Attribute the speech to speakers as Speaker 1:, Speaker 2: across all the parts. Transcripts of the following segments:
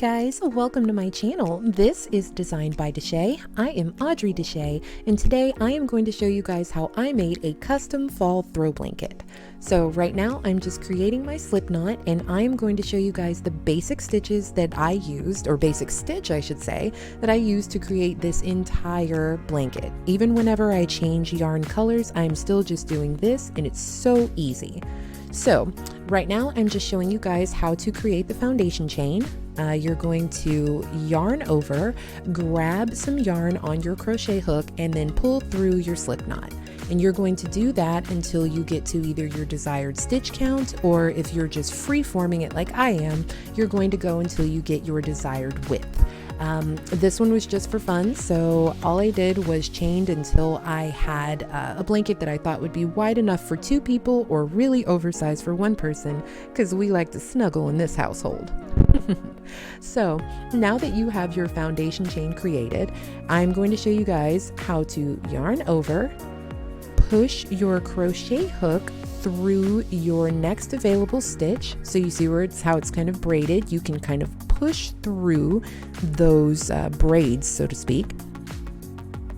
Speaker 1: guys, welcome to my channel. This is Designed by Deshe. I am Audrey Deshe, and today I am going to show you guys how I made a custom fall throw blanket. So right now I'm just creating my slip knot, and I am going to show you guys the basic stitches that I used, or basic stitch I should say, that I used to create this entire blanket. Even whenever I change yarn colors, I'm still just doing this, and it's so easy. So right now I'm just showing you guys how to create the foundation chain. You're going to yarn over, grab some yarn on your crochet hook, and then pull through your slip knot. And you're going to do that until you get to either your desired stitch count, or if you're just free forming it like I am, you're going to go until you get your desired width. This one was just for fun, so all I did was chained until I had a blanket that I thought would be wide enough for 2 people or really oversized for 1 person, because we like to snuggle in this household. So now that you have your foundation chain created, I'm going to show you guys how to yarn over, push your crochet hook through your next available stitch. So you see where how it's kind of braided. You can kind of push through those braids, so to speak.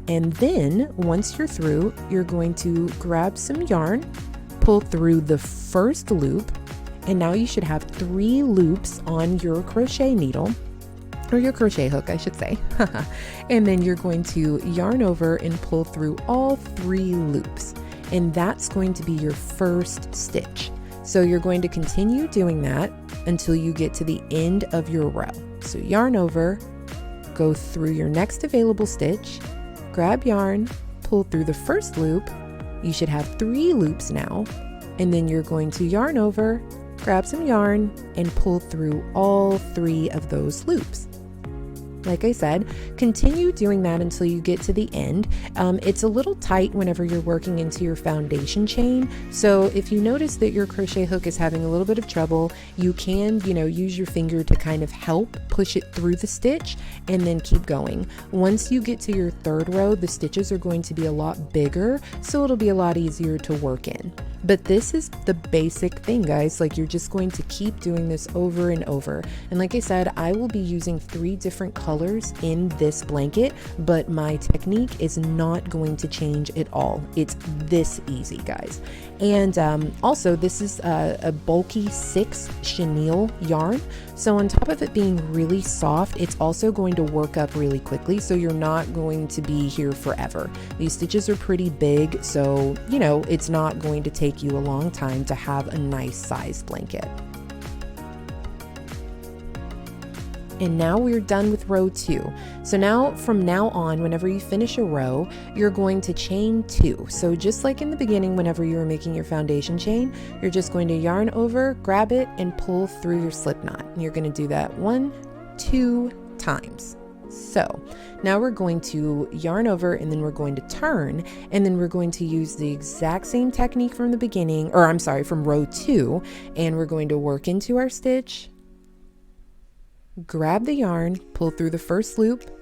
Speaker 1: And then once you're through, you're going to grab some yarn, pull through the first loop, and now you should have 3 loops on your crochet needle, or your crochet hook, I should say. And then you're going to yarn over and pull through all 3 loops. And that's going to be your first stitch. So you're going to continue doing that until you get to the end of your row. So yarn over, go through your next available stitch, grab yarn, pull through the first loop. You should have 3 loops now. And then you're going to yarn over, grab some yarn, and pull through all 3 of those loops. Like I said, continue doing that until you get to the end. It's a little tight whenever you're working into your foundation chain. So if you notice that your crochet hook is having a little bit of trouble, you can, use your finger to kind of help push it through the stitch and then keep going. Once you get to your 3rd row, the stitches are going to be a lot bigger, so it'll be a lot easier to work in. But this is the basic thing, guys. Like, you're just going to keep doing this over and over. And like I said, I will be using 3 different colors in this blanket, but my technique is not going to change at all. It's this easy, guys. And also, this is a bulky 6 chenille yarn. So on top of it being really soft, it's also going to work up really quickly, so you're not going to be here forever. These stitches are pretty big, so it's not going to take you a long time to have a nice sized blanket. And now we're done with row 2. So now, from now on, whenever you finish a row, you're going to chain 2. So just like in the beginning, whenever you were making your foundation chain, you're just going to yarn over, grab it, and pull through your slip knot. And you're going to do that 1, 2 times. So now we're going to yarn over, and then we're going to turn, and then we're going to use the exact same technique from the beginning, or I'm sorry, from row 2, and we're going to work into our stitch, grab the yarn, pull through the first loop,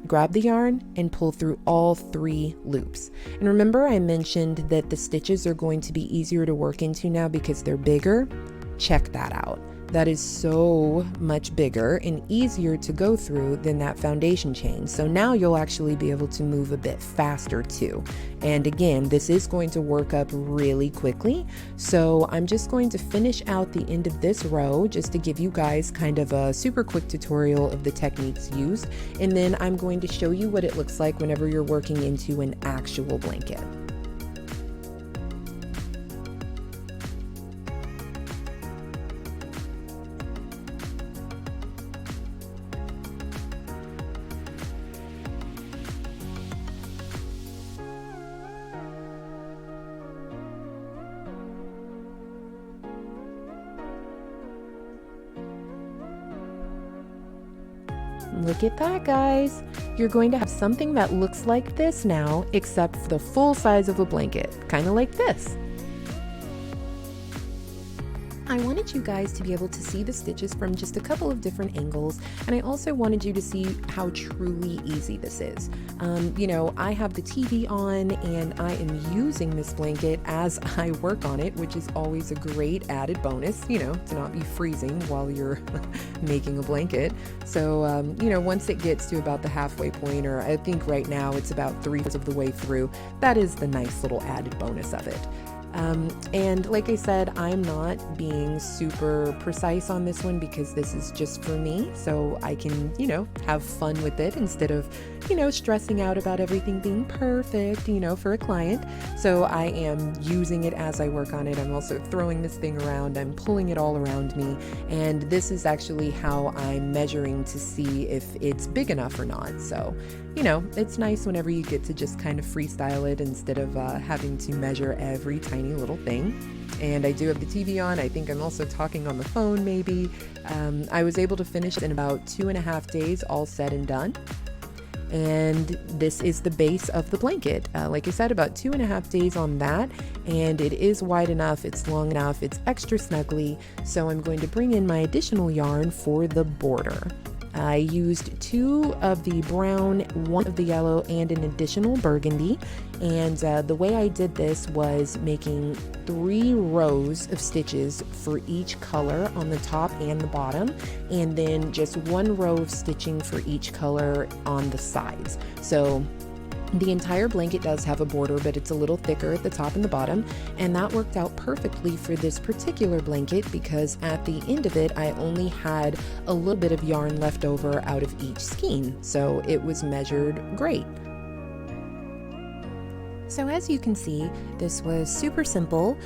Speaker 1: grab the yarn, and pull through all 3 loops. And remember, I mentioned that the stitches are going to be easier to work into now because they're bigger. Check that out. That is so much bigger and easier to go through than that foundation chain. So now you'll actually be able to move a bit faster too. And again, this is going to work up really quickly. So I'm just going to finish out the end of this row just to give you guys kind of a super quick tutorial of the techniques used. And then I'm going to show you what it looks like whenever you're working into an actual blanket. Look at that, guys. You're going to have something that looks like this now, except for the full size of a blanket, kind of like this. I wanted you guys to be able to see the stitches from just a couple of different angles, and I also wanted you to see how truly easy this is. You know, I have the TV on and I am using this blanket as I work on it, which is always a great added bonus, you know, to not be freezing while you're making a blanket. So, you know, once it gets to about the halfway point, or I think right now it's about 3/4 of the way through, that is the nice little added bonus of it. And like I said, I'm not being super precise on this one because this is just for me, so I can, you know, have fun with it instead of, you know, stressing out about everything being perfect, you know, for a client. So I am using it as I work on it. I'm also throwing this thing around, I'm pulling it all around me, and this is actually how I'm measuring to see if it's big enough or not. So, you know, it's nice whenever you get to just kind of freestyle it instead of having to measure every tiny little thing. And I do have the TV on. I think I'm also talking on the phone maybe. I was able to finish it in about 2.5 days, all said and done. And this is the base of the blanket. Like I said, about 2.5 days on that, and it is wide enough, it's long enough, it's extra snuggly. So I'm going to bring in my additional yarn for the border. I used 2 of the brown, 1 of the yellow, and an additional burgundy. And the way I did this was making 3 rows of stitches for each color on the top and the bottom, and then just 1 row of stitching for each color on the sides. So the entire blanket does have a border, but it's a little thicker at the top and the bottom, and that worked out perfectly for this particular blanket because at the end of it, I only had a little bit of yarn left over out of each skein, so it was measured great. So as you can see, this was super simple.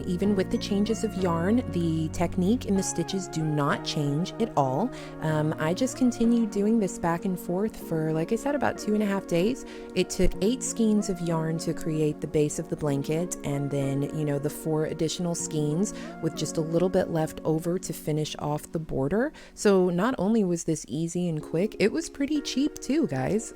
Speaker 1: Even with the changes of yarn, the technique and the stitches do not change at all. I just continued doing this back and forth for, like I said, about 2.5 days. It took 8 skeins of yarn to create the base of the blanket, and then, you know, the 4 additional skeins with just a little bit left over to finish off the border. So not only was this easy and quick, it was pretty cheap too, guys.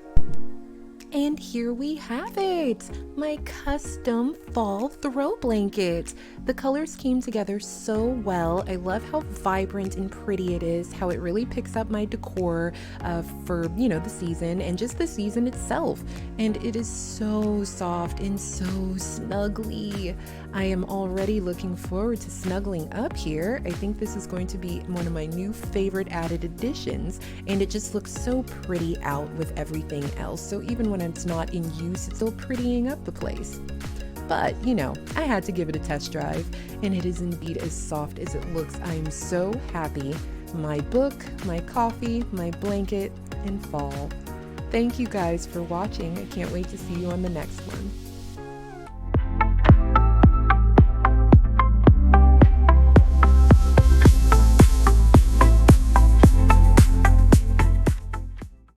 Speaker 1: And here we have it, my custom fall throw blanket. The colors came together so well. I love how vibrant and pretty it is, how it really picks up my decor for, you know, the season and just the season itself. And it is so soft and so snuggly. I am already looking forward to snuggling up here. I think this is going to be one of my new favorite added additions, and it just looks so pretty out with everything else. So even when it's not in use, it's still prettying up the place. But, you know, I had to give it a test drive, and it is indeed as soft as it looks. I am so happy. My book, my coffee, my blanket, and fall. Thank you guys for watching. I can't wait to see you on the next one.